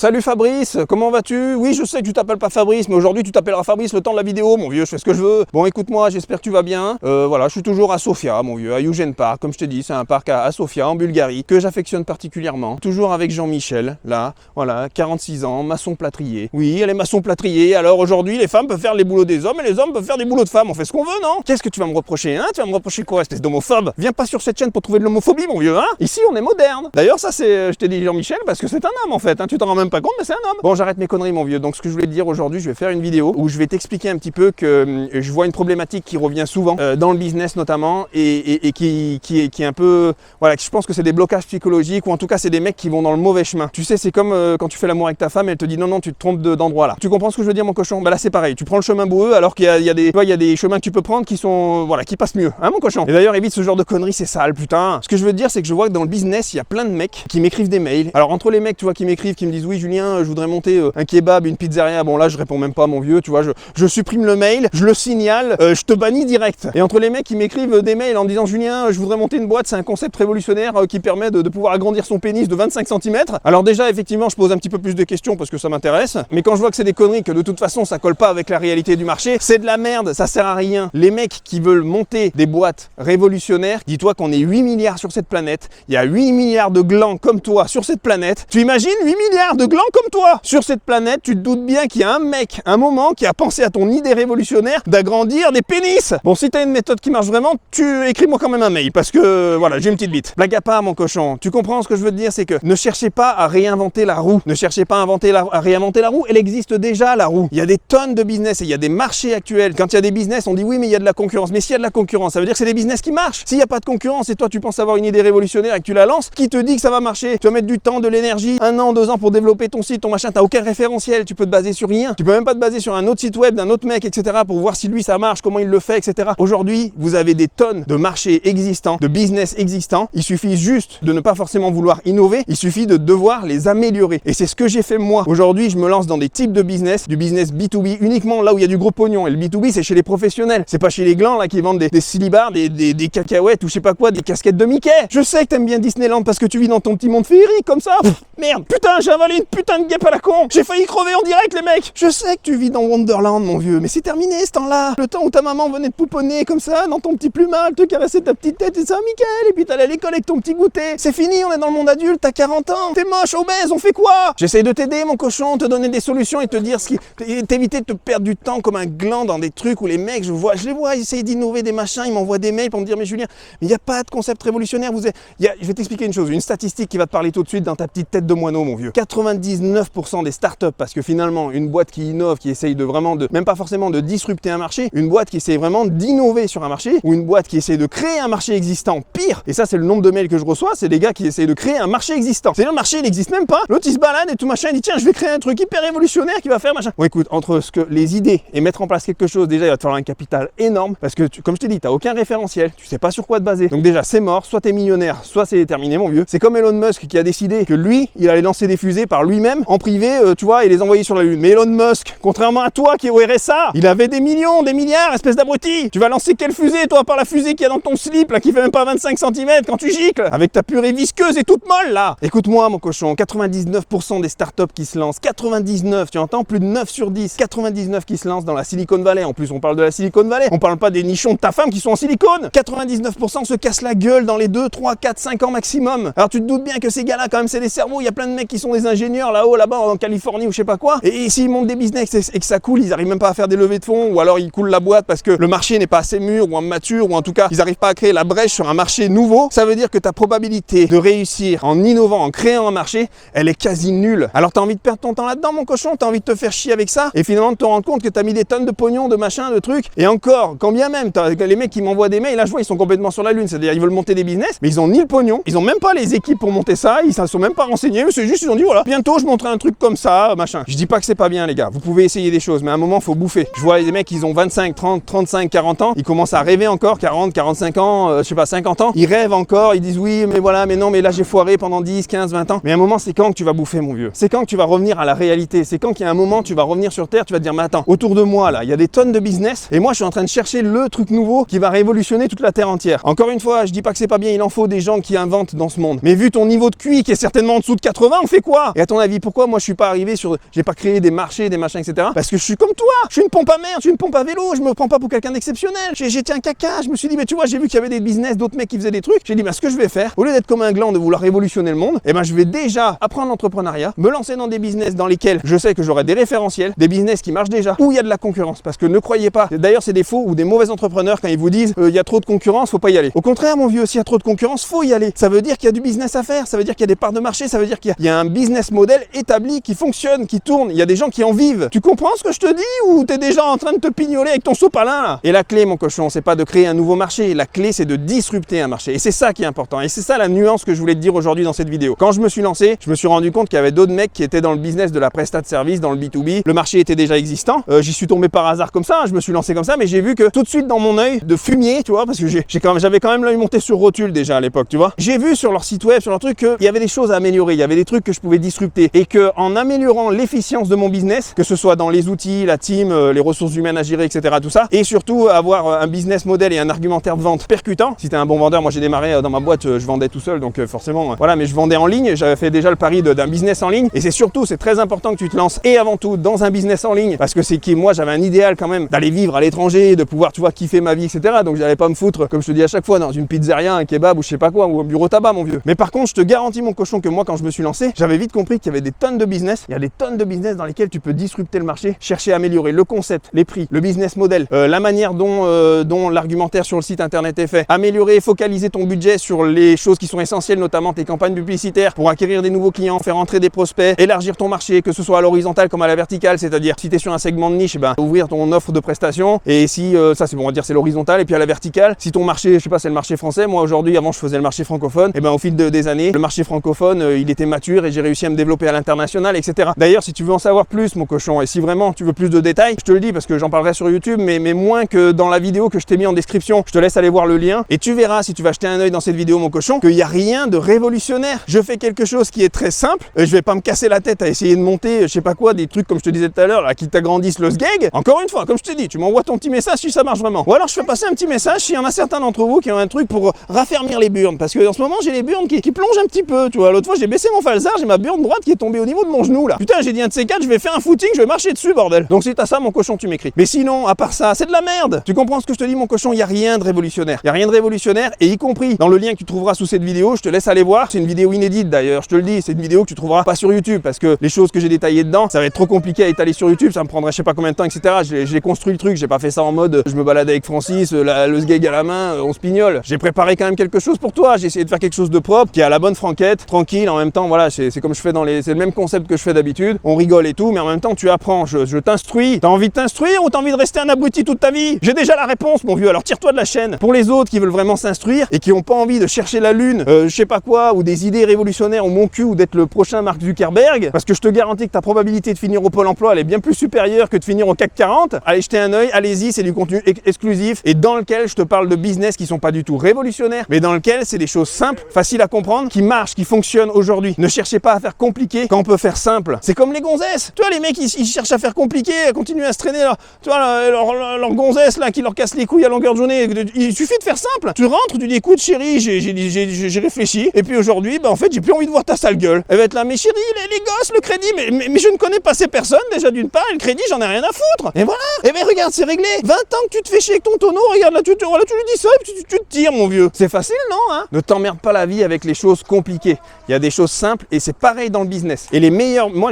Salut Fabrice, comment vas-tu? Oui, je sais que tu t'appelles pas Fabrice, mais aujourd'hui tu t'appelleras Fabrice le temps de la vidéo, mon vieux, je fais ce que je veux. Bon, écoute-moi, j'espère que tu vas bien. Voilà, je suis toujours à Sofia, mon vieux, à Eugene Park, comme je t'ai dit, c'est un parc à Sofia, en Bulgarie, que j'affectionne particulièrement. Toujours avec Jean-Michel, là, voilà, 46 ans, maçon plâtrier. Oui, elle est maçon plâtrier, alors aujourd'hui, les femmes peuvent faire les boulots des hommes et les hommes peuvent faire des boulots de femmes, on fait ce qu'on veut, non? Qu'est-ce que tu vas me reprocher, hein? Tu vas me reprocher quoi, espèce d'homophobe? Viens pas sur cette chaîne pour trouver de l'homophobie, mon vieux, hein? Ici, on est moderne. D'ailleurs, ça, c'est, je t'ai dit Jean-Michel, parce que c'est un homme, en fait, hein, tu t'en rends même pas compte, mais c'est un homme. Bon, j'arrête mes conneries, mon vieux. Donc, ce que je voulais te dire aujourd'hui, je vais faire une vidéo où je vais t'expliquer un petit peu que je vois une problématique qui revient souvent dans le business notamment et qui est un peu, voilà, je pense que c'est des blocages psychologiques ou en tout cas c'est des mecs qui vont dans le mauvais chemin. Tu sais, c'est comme quand tu fais l'amour avec ta femme, elle te dit non, non, tu te trompes d'endroit là. Tu comprends ce que je veux dire, mon cochon? Bah là, c'est pareil. Tu prends le chemin boueux alors qu'il y a des chemins que tu peux prendre qui sont, voilà, qui passent mieux, hein, mon cochon? Et d'ailleurs, évite ce genre de conneries, c'est sale, putain. Ce que je veux te dire, c'est que je vois que dans le business, il y a plein de mecs qui m'écrivent des mails. Alors entre les mecs, tu vois, qui m'écrivent, qui me disent oui, Julien, je voudrais monter un kebab, une pizzeria, bon là je réponds même pas, mon vieux, tu vois, je supprime le mail, je le signale, je te bannis direct. Et entre les mecs qui m'écrivent des mails en disant Julien, je voudrais monter une boîte, c'est un concept révolutionnaire qui permet de pouvoir agrandir son pénis de 25 cm. Alors déjà, effectivement, je pose un petit peu plus de questions parce que ça m'intéresse, mais quand je vois que c'est des conneries, que de toute façon ça colle pas avec la réalité du marché, c'est de la merde, ça sert à rien. Les mecs qui veulent monter des boîtes révolutionnaires, dis-toi qu'on est 8 milliards sur cette planète, il y a 8 milliards de glands comme toi sur cette planète. Tu imagines 8 milliards de glands comme toi sur cette planète? Tu te doutes bien qu'il y a un mec, un moment, qui a pensé à ton idée révolutionnaire d'agrandir des pénis. Bon, si t'as une méthode qui marche vraiment, tu écris-moi quand même un mail, parce que, voilà, j'ai une petite bite. Blague à part, mon cochon, tu comprends ce que je veux te dire, c'est que ne cherchez pas à réinventer la roue. Ne cherchez pas à réinventer la roue, elle existe déjà, la roue. Il y a des tonnes de business et il y a des marchés actuels. Quand il y a des business, on dit oui, mais il y a de la concurrence. Mais s'il y a de la concurrence, ça veut dire que c'est des business qui marchent. S'il n'y a pas de concurrence et toi, tu penses avoir une idée révolutionnaire et que tu la lances, qui te dit que ça va marcher? Tu vas mettre du temps, de l'énergie, 1 an, 2 ans pour développer ton site, ton machin, t'as aucun référentiel, tu peux te baser sur rien. Tu peux même pas te baser sur un autre site web d'un autre mec, etc. pour voir si lui ça marche, comment il le fait, etc. Aujourd'hui, vous avez des tonnes de marchés existants, de business existants. Il suffit juste de ne pas forcément vouloir innover, il suffit de devoir les améliorer. Et c'est ce que j'ai fait moi. Aujourd'hui, je me lance dans des types de business, du business B2B uniquement là où il y a du gros pognon. Et le B2B, c'est chez les professionnels. C'est pas chez les glands là qui vendent des silibars, des cacahuètes ou je sais pas quoi, des casquettes de Mickey. Je sais que t'aimes bien Disneyland parce que tu vis dans ton petit monde féerique comme ça. Merde, putain, j'ai avalé une putain de guêpe à la con. J'ai failli crever en direct, les mecs. Je sais que tu vis dans Wonderland, mon vieux, mais c'est terminé ce temps-là. Le temps où ta maman venait te pouponner comme ça, dans ton petit plumal, te caresser ta petite tête et ça, Michael, et puis t'allais à l'école avec ton petit goûter. C'est fini, on est dans le monde adulte, t'as 40 ans, t'es moche, obèse, on fait quoi? J'essaye de t'aider, mon cochon, te donner des solutions et te dire ce qui... t'éviter de te perdre du temps comme un gland dans des trucs où les mecs, je les vois essayer d'innover des machins, ils m'envoient des mails pour me dire, mais Julien, mais il n'y a pas de concept révolutionnaire, je vais t'expliquer une chose, une statistique qui va te parler tout de suite dans ta petite tête de moineau, mon vieux. 99% des startups, parce que finalement, une boîte qui innove, qui essaye de vraiment même pas forcément de disrupter un marché, une boîte qui essaye vraiment d'innover sur un marché, ou une boîte qui essaye de créer un marché existant, pire, et ça c'est le nombre de mails que je reçois, c'est des gars qui essayent de créer un marché existant. C'est le marché, il n'existe même pas, l'autre il se balade et tout machin, il dit tiens, je vais créer un truc hyper révolutionnaire qui va faire machin. Bon écoute, entre les idées et mettre en place quelque chose, déjà il va te falloir un capital énorme, parce que comme je t'ai dit, t'as aucun référentiel, tu sais pas sur quoi te baser. Donc déjà c'est mort, soit t'es millionnaire, soit c'est terminé, mon vieux. C'est comme Elon Musk qui a décidé que lui, il allait lancer des fusées par lui-même, en privé, tu vois, et les envoyer sur la Lune. Mais Elon Musk, contrairement à toi qui est au RSA, il avait des millions, des milliards, espèce d'abruti. Tu vas lancer quelle fusée, toi, par la fusée qu'il y a dans ton slip, là, qui fait même pas 25 cm quand tu gicles, avec ta purée visqueuse et toute molle, là. Écoute-moi, mon cochon, 99% des startups qui se lancent, 99, tu entends, plus de 9 sur 10, 99 qui se lancent dans la Silicon Valley. En plus, on parle de la Silicon Valley, on parle pas des nichons de ta femme qui sont en silicone. 99% se cassent la gueule dans les 2, 3, 4, 5 ans maximum. Alors tu te doutes bien que ces gars-là, quand même, c'est des cerveaux. Il y a plein de mecs qui sont des ingénieurs là-haut, là-bas, en Californie ou je sais pas quoi. Et s'ils montent des business et que ça coule, ils arrivent même pas à faire des levées de fonds, ou alors ils coulent la boîte parce que le marché n'est pas assez mûr ou mature, ou en tout cas, ils arrivent pas à créer la brèche sur un marché nouveau. Ça veut dire que ta probabilité de réussir en innovant, en créant un marché, elle est quasi nulle. Alors t'as envie de perdre ton temps là-dedans, mon cochon, t'as envie de te faire chier avec ça, et finalement de te rendre compte que t'as mis des tonnes de pognon, de machin, de trucs, et encore, quand bien même, les mecs qui m'envoient des mails, là je vois, ils sont complètement sur la lune, c'est-à-dire ils veulent monter des business, mais ils ont ni le pognon, ils ont même pas les équipes pour monter ça, ils s'en sont même pas renseignés, c'est juste, ils ont dit voilà, bientôt je monterai un truc comme ça, machin. Je dis pas que c'est pas bien, les gars, vous pouvez essayer des choses, mais à un moment, faut bouffer. Je vois des mecs, ils ont 25, 30, 35, 40 ans, ils commencent à rêver encore, 40, 45 ans, je sais pas, 50 ans, ils rêvent encore, ils disent oui, mais voilà, mais non, mais là j'ai foiré pendant 10, 15, 20 ans. Mais à un moment, c'est quand que tu vas bouffer, mon vieux? C'est quand que tu vas revenir à la réalité? C'est quand qu'il y a un moment, tu vas revenir sur Terre, tu vas te dire, mais attends, autour de moi, là, il y a des tonnes de business, et moi, je suis en train de chercher le truc nouveau qui va révolutionner toute la Terre entière. Encore une fois, je dis pas que c'est pas bien, il en faut des gens qui inventent dans ce monde. Mais vu ton niveau de QI qui est certainement en dessous de 80, on fait quoi? Et ton avis, pourquoi moi je suis pas arrivé sur, j'ai pas créé des marchés, des machins, etc. Parce que je suis comme toi, je suis une pompe à merde, je suis une pompe à vélo, je me prends pas pour quelqu'un d'exceptionnel. J'étais un caca, je me suis dit, mais tu vois, j'ai vu qu'il y avait des business, d'autres mecs qui faisaient des trucs. J'ai dit, ce que je vais faire, au lieu d'être comme un gland de vouloir révolutionner le monde, je vais déjà apprendre l'entrepreneuriat, me lancer dans des business dans lesquels je sais que j'aurai des référentiels, des business qui marchent déjà, où il y a de la concurrence. Parce que ne croyez pas, d'ailleurs c'est des faux ou des mauvais entrepreneurs quand ils vous disent il y a trop de concurrence, faut pas y aller. Au contraire mon vieux, s'il y a trop de concurrence, faut y aller. Ça veut dire qu'il y a du business à faire, ça veut dire qu'il y a des parts de marché, ça veut dire qu'il y a un business model établi qui fonctionne, qui tourne, il y a des gens qui en vivent. Tu comprends ce que je te dis ou t'es déjà en train de te pignoler avec ton sopalin là? Et la clé mon cochon, c'est pas de créer un nouveau marché, la clé c'est de disrupter un marché. Et c'est ça qui est important. Et c'est ça la nuance que je voulais te dire aujourd'hui dans cette vidéo. Quand je me suis lancé, je me suis rendu compte qu'il y avait d'autres mecs qui étaient dans le business de la prestat de service, dans le B2B. Le marché était déjà existant. J'y suis tombé par hasard comme ça, je me suis lancé comme ça, mais j'ai vu que tout de suite dans mon œil de fumier, tu vois, parce que j'avais quand même l'œil monté sur rotule déjà à l'époque, tu vois. J'ai vu sur leur site web, sur leur truc, qu'il y avait des choses à améliorer, il y avait des trucs que je pouvais disrupter et que en améliorant l'efficience de mon business, que ce soit dans les outils, la team, les ressources humaines à gérer, etc., tout ça, et surtout avoir un business model et un argumentaire de vente percutant. Si t'es un bon vendeur, moi j'ai démarré dans ma boîte, je vendais tout seul, donc forcément, voilà, mais je vendais en ligne, j'avais fait déjà le pari d'un business en ligne, et c'est très important que tu te lances et avant tout dans un business en ligne, parce que c'est qui, moi j'avais un idéal quand même d'aller vivre à l'étranger, de pouvoir, tu vois, kiffer ma vie, etc. Donc j'allais pas me foutre, comme je te dis à chaque fois, dans une pizzeria, un kebab ou je sais pas quoi, ou un bureau tabac, mon vieux. Mais par contre, je te garantis, mon cochon, que moi quand je me suis lancé, j'avais vite compris qu'il y avait des tonnes de business, il y a des tonnes de business dans lesquels tu peux disrupter le marché, chercher à améliorer le concept, les prix, le business model, la manière dont l'argumentaire sur le site internet est fait, améliorer, focaliser ton budget sur les choses qui sont essentielles, notamment tes campagnes publicitaires pour acquérir des nouveaux clients, faire entrer des prospects, élargir ton marché, que ce soit à l'horizontale comme à la verticale, c'est-à-dire si tu es sur un segment de niche, ouvrir ton offre de prestations, et si ça c'est bon, on va dire c'est l'horizontale, et puis à la verticale, si ton marché, je sais pas, c'est le marché français, moi aujourd'hui, avant je faisais le marché francophone, et au fil des années, le marché francophone, il était mature et j'ai réussi à me développer à l'international, etc. D'ailleurs, si tu veux en savoir plus, mon cochon, et si vraiment tu veux plus de détails, je te le dis parce que j'en parlerai sur YouTube, mais moins que dans la vidéo que je t'ai mis en description, je te laisse aller voir le lien, et tu verras, si tu vas jeter un œil dans cette vidéo, mon cochon, qu'il n'y a rien de révolutionnaire. Je fais quelque chose qui est très simple, je vais pas me casser la tête à essayer de monter, je sais pas quoi, des trucs comme je te disais tout à l'heure, là, qui t'agrandissent le sgeg. Encore une fois, comme je te dis, tu m'envoies ton petit message si ça marche vraiment. Ou alors je fais passer un petit message s'il y en a certains d'entre vous qui ont un truc pour raffermir les burnes, parce que en ce moment j'ai les burnes qui plongent un petit peu, tu vois. L'autre fois j'ai baissé mon falzar, j'ai ma burne droite qui est tombée au niveau de mon genou là. Putain, j'ai dit un de ces quatre, je vais faire un footing, je vais marcher dessus, bordel. Donc si t'as ça, mon cochon, tu m'écris. Mais sinon, à part ça, c'est de la merde. Tu comprends ce que je te dis, mon cochon, il y a rien de révolutionnaire. Il y a rien de révolutionnaire, et y compris dans le lien que tu trouveras sous cette vidéo, je te laisse aller voir. C'est une vidéo inédite d'ailleurs, je te le dis, c'est une vidéo que tu trouveras pas sur YouTube, parce que les choses que j'ai détaillées dedans, ça va être trop compliqué à étaler sur YouTube, ça me prendrait je sais pas combien de temps, etc. J'ai construit le truc, j'ai pas fait ça en mode je me balade avec Francis, le sgeg à la main, on se pignole. J'ai préparé quand même quelque chose pour toi, j'ai essayé de faire quelque chose de propre, qui est à la bonne franquette, tranquille, en même temps, voilà, c'est comme je fais c'est le même concept que je fais d'habitude, on rigole et tout, mais en même temps tu apprends, je t'instruis. T'as envie de t'instruire ou t'as envie de rester un abruti toute ta vie? J'ai déjà la réponse, mon vieux, alors tire-toi de la chaîne. Pour les autres qui veulent vraiment s'instruire et qui ont pas envie de chercher la lune, je sais pas quoi, ou des idées révolutionnaires ou mon cul, ou d'être le prochain Mark Zuckerberg, parce que je te garantis que ta probabilité de finir au Pôle emploi elle est bien plus supérieure que de finir au CAC 40. Allez jeter un œil, allez-y, c'est du contenu exclusif et dans lequel je te parle de business qui sont pas du tout révolutionnaires, mais dans lequel c'est des choses simples, faciles à comprendre, qui marchent, qui fonctionnent aujourd'hui. Ne cherchez pas à faire compliqué quand on peut faire simple. C'est comme les gonzesses. Tu vois, les mecs ils cherchent à faire compliqué, à continuer à se traîner leur gonzesse là qui leur casse les couilles à longueur de journée. Il suffit de faire simple. Tu rentres, tu dis écoute chérie, j'ai réfléchi et puis aujourd'hui en fait j'ai plus envie de voir ta sale gueule. Elle va être là, mais chérie, les gosses, le crédit, mais je ne connais pas ces personnes déjà d'une part, et le crédit j'en ai rien à foutre. Et voilà. Et ben regarde, c'est réglé. 20 ans que tu te fais chier avec ton tonneau, regarde là tu lui dis ça et puis tu te tires, mon vieux. C'est facile, non hein? Ne t'emmerde pas la vie avec les choses compliquées. Il y a des choses simples et c'est pareil dans le business. Et les meilleurs, moi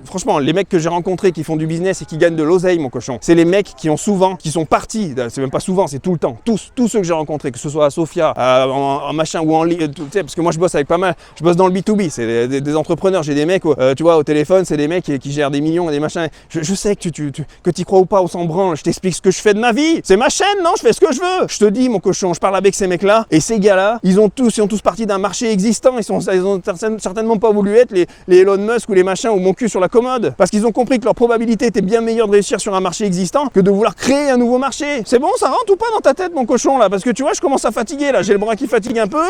franchement, les mecs que j'ai rencontrés qui font du business et qui gagnent de l'oseille, mon cochon, c'est les mecs qui sont partis, c'est même pas souvent, c'est tout le temps. Tous ceux que j'ai rencontrés, que ce soit à Sofia, en machin ou en ligne, tu sais, parce que moi je bosse avec pas mal, je bosse dans le B2B, c'est des entrepreneurs, j'ai des mecs, tu vois, au téléphone, c'est des mecs qui gèrent des millions et des machins. Je sais que que t'y crois ou pas, on s'en branle, je t'explique ce que je fais de ma vie. C'est ma chaîne, non? Je fais ce que je veux. Je te dis, mon cochon, je parle avec ces mecs-là, et ces gars-là, ils ont tous parti d'un marché existant, ils ont certainement pas voulu être les Elon Musk ou les machins ou mon cul sur la commode, parce qu'ils ont compris que leur probabilité était bien meilleure de réussir sur un marché existant que de vouloir créer un nouveau marché. C'est bon, ça rentre ou pas dans ta tête, mon cochon, là? Parce que tu vois, je commence à fatiguer, là, j'ai le bras qui fatigue un peu,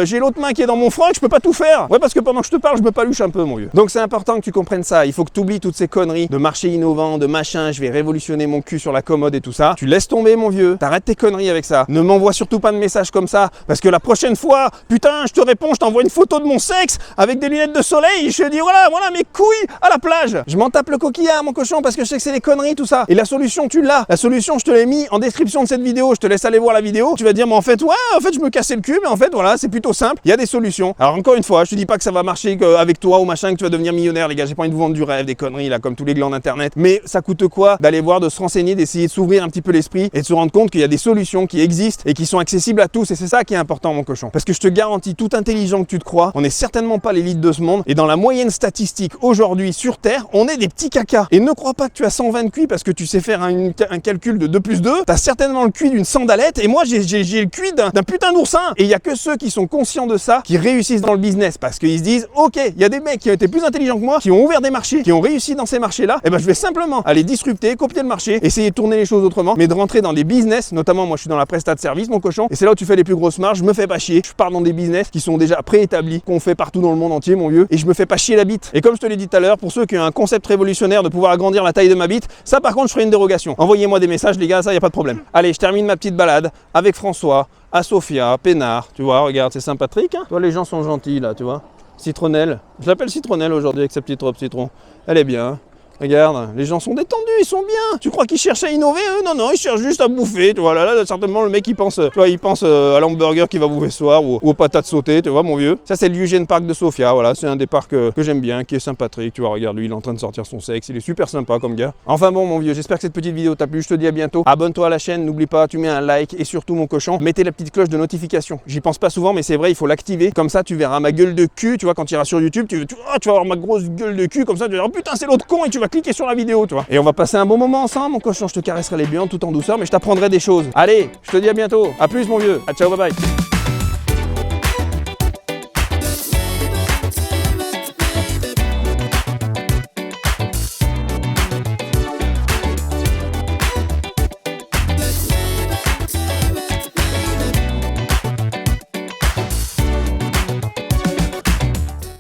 j'ai l'autre main qui est dans mon front et je peux pas tout faire. Ouais, parce que pendant que je te parle, je me paluche un peu, mon vieux. Donc c'est important que tu comprennes ça, il faut que tu oublies toutes ces conneries de marché innovant, de machin, je vais révolutionner mon cul sur la commode et tout ça. Tu laisses tomber, mon vieux, t'arrêtes tes conneries avec ça. Ne m'envoie surtout pas de messages comme ça, parce que la prochaine fois, putain, je te réponds, je t'envoie une photo de mon sexe avec des lunettes de soleil je dis voilà mes couilles à la plage. Je m'en tape le coquillard mon cochon parce que je sais que c'est des conneries tout ça. Et la solution tu l'as. La solution je te l'ai mis en description de cette vidéo, je te laisse aller voir la vidéo. Tu vas dire mais en fait je me cassais le cul, mais en fait voilà c'est plutôt simple. Il y a des solutions. Alors encore une fois, je te dis pas que ça va marcher avec toi ou machin, que tu vas devenir millionnaire les gars. J'ai pas envie de vous vendre du rêve, des conneries là comme tous les glands d'internet. Mais ça coûte quoi d'aller voir, de se renseigner, d'essayer de s'ouvrir un petit peu l'esprit et de se rendre compte qu'il y a des solutions qui existent et qui sont accessibles à tous. Et c'est ça qui est important mon cochon. Parce que je te garantis, tout intelligent que tu te crois, on n'est certainement pas l'élite de ce monde. Et dans la moyenne statistique aujourd'hui sur Terre, on est des petits cacas. Et ne crois pas que tu as 120 QI parce que tu sais faire un calcul de 2 plus 2. T'as certainement le QI d'une sandalette et moi j'ai le QI d'un putain d'oursin. Et il y a que ceux qui sont conscients de ça qui réussissent dans le business parce qu'ils se disent ok, il y a des mecs qui ont été plus intelligents que moi, qui ont ouvert des marchés, qui ont réussi dans ces marchés-là. Et ben je vais simplement aller disrupter, copier le marché, essayer de tourner les choses autrement, mais de rentrer dans des business, notamment moi je suis dans la prestat de service mon cochon, et c'est là où tu fais les plus grosses marges. Je me fais pas chier, je pars dans des business qui sont déjà préétablis, qu'on fait partout dans le monde entier mon vieux, et je me fais pas chier la bite. Et comme je te l'ai dit tout à l'heure, pour ceux qui ont un concept révolutionnaire de pouvoir agrandir la taille de ma bite, ça par contre je ferai une dérogation. Envoyez-moi des messages les gars, ça y a pas de problème. Allez, je termine ma petite balade avec François, à Sofia, peinard, tu vois, regarde, c'est sympathique, hein. Toi les gens sont gentils là, tu vois. Citronnelle, je l'appelle Citronnelle aujourd'hui avec sa petite robe citron. Elle est bien. Regarde, les gens sont détendus, ils sont bien. Tu crois qu'ils cherchent à innover eux? Non, ils cherchent juste à bouffer. Tu vois, là, certainement, le mec, il pense à l'hamburger qu'il va bouffer ce soir ou aux patates sautées, tu vois, mon vieux. Ça, c'est le Eugene Park de Sofia. Voilà, c'est un des parcs que j'aime bien, qui est sympathique. Tu vois, regarde, lui, il est en train de sortir son sexe. Il est super sympa comme gars. Enfin bon, mon vieux, j'espère que cette petite vidéo t'a plu. Je te dis à bientôt. Abonne-toi à la chaîne, n'oublie pas, tu mets un like et surtout, mon cochon, mettez la petite cloche de notification. J'y pense pas souvent, mais c'est vrai, il faut l'activer. Comme ça, tu verras ma gueule de cul. Tu vois, quand tu iras sur YouTube, tu vas voir ma grosse gueule de cul. Comme ça, tu vas dire, oh putain, c'est l'autre con et tu vas cliquer sur la vidéo. Et on va passer un bon moment ensemble, mon cochon. Je te caresserai les biens tout en douceur, mais je t'apprendrai des choses. Allez, je te dis à bientôt. À plus, mon vieux. À ciao, bye bye.